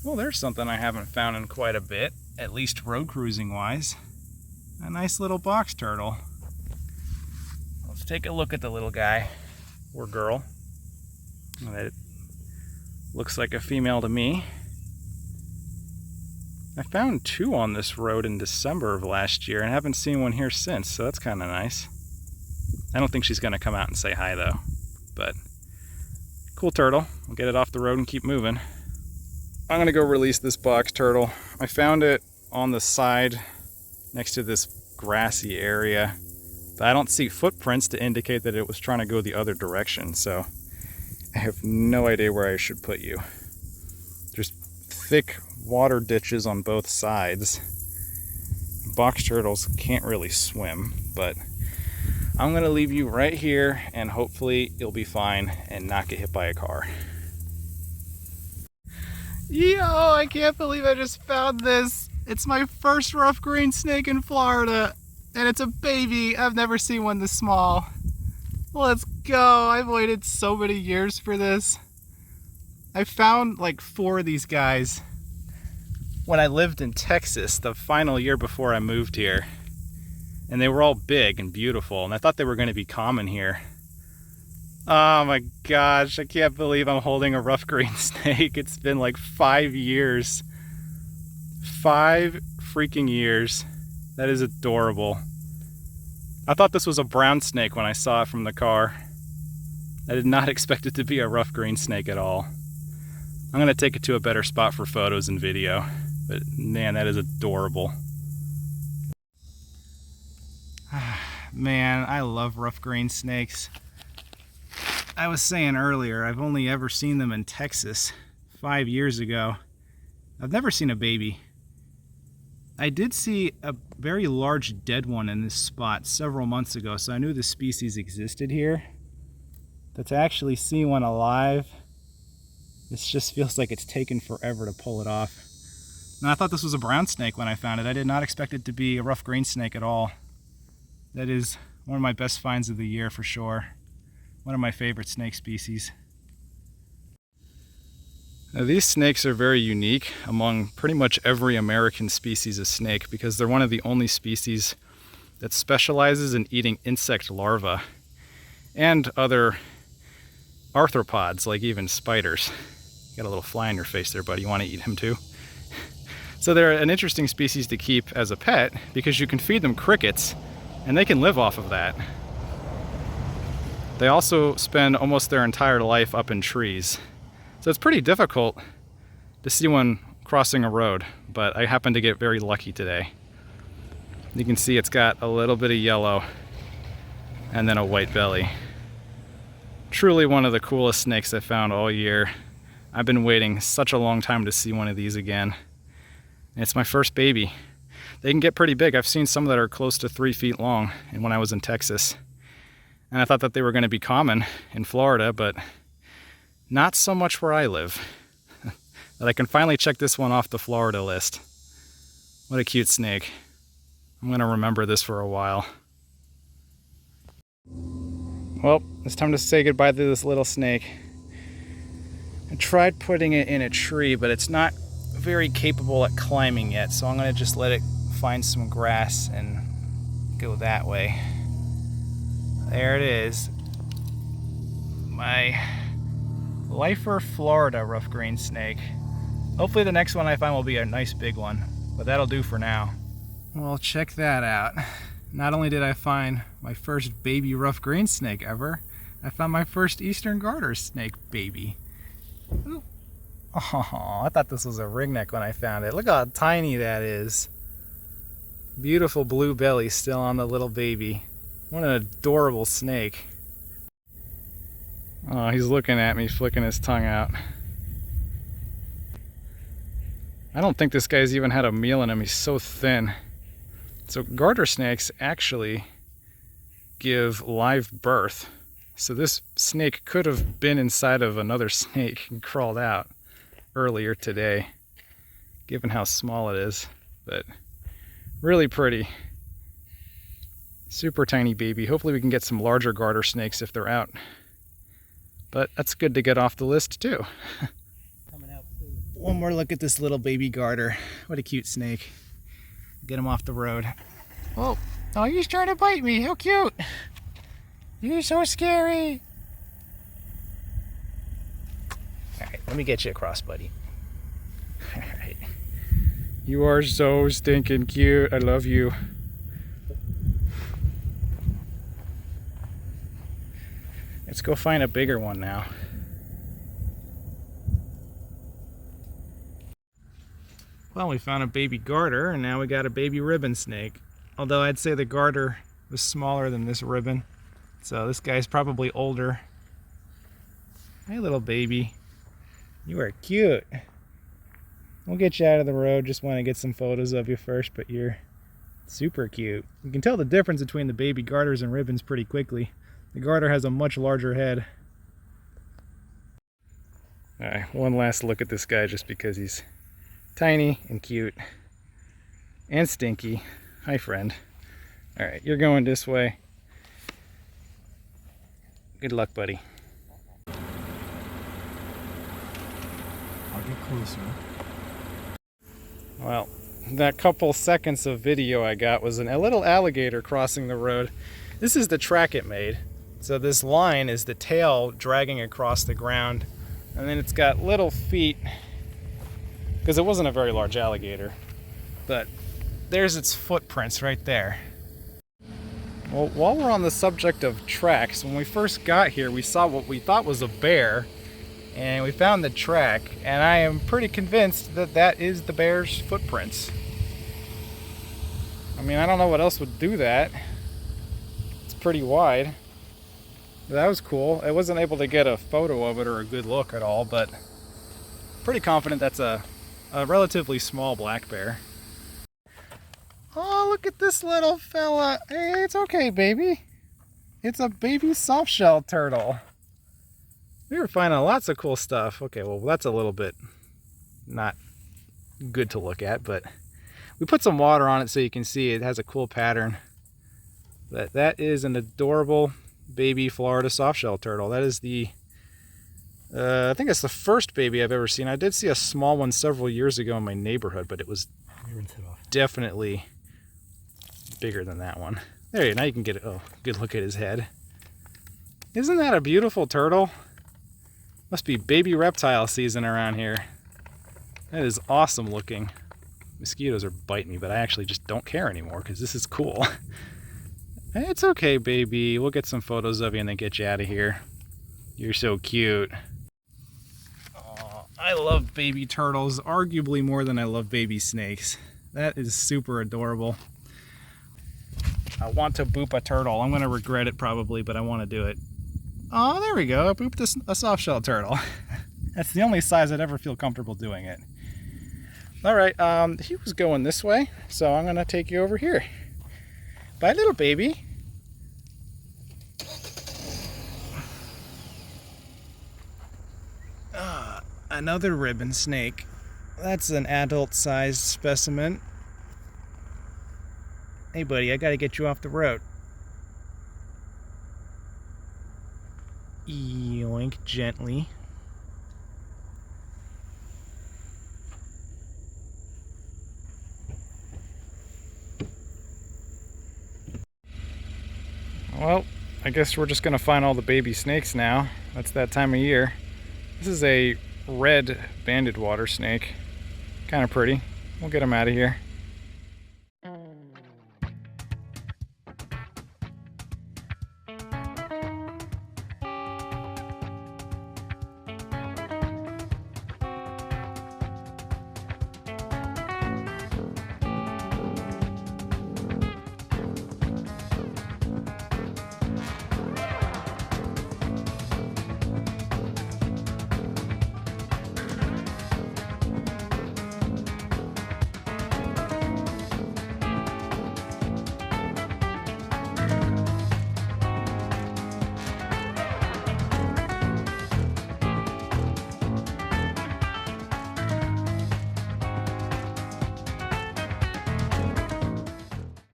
Well, there's something I haven't found in quite a bit, at least road cruising wise. A nice little box turtle. Let's take a look at the little guy, or girl. It looks like a female to me. I found two on this road in December of last year and haven't seen one here since, so that's kind of nice. I don't think she's going to come out and say hi though, but cool turtle. We'll get it off the road and keep moving. I'm going to go release this box turtle. I found it on the side next to this grassy area, but I don't see footprints to indicate that it was trying to go the other direction, so I have no idea where I should put you. There's thick water ditches on both sides. Box turtles can't really swim, but I'm going to leave you right here and hopefully you'll be fine and not get hit by a car. Yo, I can't believe I just found this. It's my first rough green snake in Florida, and it's a baby. I've never seen one this small. Let's go. I've waited so many years for this. I found like 4 of these guys when I lived in Texas the final year before I moved here. And they were all big and beautiful, and I thought they were going to be common here. Oh my gosh, I can't believe I'm holding a rough green snake. It's been like 5 years. 5 freaking years. That is adorable. I thought this was a brown snake when I saw it from the car. I did not expect it to be a rough green snake at all. I'm going to take it to a better spot for photos and video, but man, that is adorable. Man, I love rough green snakes. I was saying earlier, I've only ever seen them in Texas 5 years ago. I've never seen a baby. I did see a very large dead one in this spot several months ago, so I knew the species existed here. But to actually see one alive, this just feels like it's taken forever to pull it off. And I thought this was a brown snake when I found it. I did not expect it to be a rough green snake at all. That is one of my best finds of the year for sure. One of my favorite snake species. Now, these snakes are very unique among pretty much every American species of snake because they're one of the only species that specializes in eating insect larvae and other arthropods, like even spiders. You got a little fly in your face there, buddy. You want to eat him too? So they're an interesting species to keep as a pet because you can feed them crickets and they can live off of that. They also spend almost their entire life up in trees. So it's pretty difficult to see one crossing a road, but I happen to get very lucky today. You can see it's got a little bit of yellow and then a white belly. Truly one of the coolest snakes I've found all year. I've been waiting such a long time to see one of these again. And it's my first baby. They can get pretty big. I've seen some that are close to 3 feet long and when I was in Texas. And I thought that they were going to be common in Florida, but not so much where I live. But I can finally check this one off the Florida list. What a cute snake. I'm going to remember this for a while. Well, it's time to say goodbye to this little snake. I tried putting it in a tree, but it's not very capable at climbing yet, so I'm going to just let it find some grass and go that way. There it is. My Lifer Florida rough green snake. Hopefully the next one I find will be a nice big one, but that'll do for now. Well, check that out. Not only did I find my first baby rough green snake ever, I found my first eastern garter snake baby. Ooh. Oh, I thought this was a ringneck when I found it. Look how tiny that is. Beautiful blue belly still on the little baby. What an adorable snake. Oh, he's looking at me, flicking his tongue out. I don't think this guy's even had a meal in him. He's so thin. So garter snakes actually give live birth. So this snake could have been inside of another snake and crawled out earlier today, given how small it is. But really pretty. Super tiny baby. Hopefully we can get some larger garter snakes if they're out. But that's good to get off the list too. Coming out soon. one more look at this little baby garter. What a cute snake. Get him off the road. Oh, oh, he's trying to bite me. How cute. You're so scary. All right, let me get you across, buddy. All right. You are so stinking cute. I love you. Let's go find a bigger one now. Well, we found a baby garter, and now we got a baby ribbon snake. Although I'd say the garter was smaller than this ribbon. So this guy's probably older. Hey, little baby. You are cute. We'll get you out of the road. Just want to get some photos of you first, but you're super cute. You can tell the difference between the baby garters and ribbons pretty quickly. The garter has a much larger head. All right, one last look at this guy just because he's tiny and cute and stinky. Hi, friend. All right, you're going this way. Good luck, buddy. I'll get closer. Well, that couple seconds of video I got was a little alligator crossing the road. This is the track it made. So this line is the tail dragging across the ground, and then it's got little feet, because it wasn't a very large alligator, but there's its footprints right there. Well, while we're on the subject of tracks, when we first got here we saw what we thought was a bear, and we found the track, and I am pretty convinced that that is the bear's footprints. I mean, I don't know what else would do that. It's pretty wide. That was cool. I wasn't able to get a photo of it or a good look at all, but pretty confident that's a relatively small black bear. Oh, look at this little fella. Hey, it's okay, baby. It's a baby softshell turtle. We were finding lots of cool stuff. Okay, well, that's a little bit not good to look at, but we put some water on it so you can see it has a cool pattern. That is an adorable baby Florida softshell turtle. That is the, I think it's the first baby I've ever seen. I did see a small one several years ago in my neighborhood, but it was definitely bigger than that one. There you go, now you can get a good look at his head. Isn't that a beautiful turtle? Must be baby reptile season around here. That is awesome looking. Mosquitoes are biting me, but I actually just don't care anymore because this is cool. It's okay, baby. We'll get some photos of you and then get you out of here. You're so cute. Oh, I love baby turtles, arguably more than I love baby snakes. That is super adorable. I want to boop a turtle. I'm going to regret it probably, but I want to do it. Oh, there we go. I booped a softshell turtle. That's the only size I'd ever feel comfortable doing it. All right, he was going this way, so I'm going to take you over here. Bye, little baby. Another ribbon snake. That's an adult-sized specimen. Hey, buddy, I gotta get you off the road. Yoink, gently. Well, I guess we're just gonna find all the baby snakes now. That's that time of year. This is a red banded water snake. Kind of pretty. We'll get him out of here.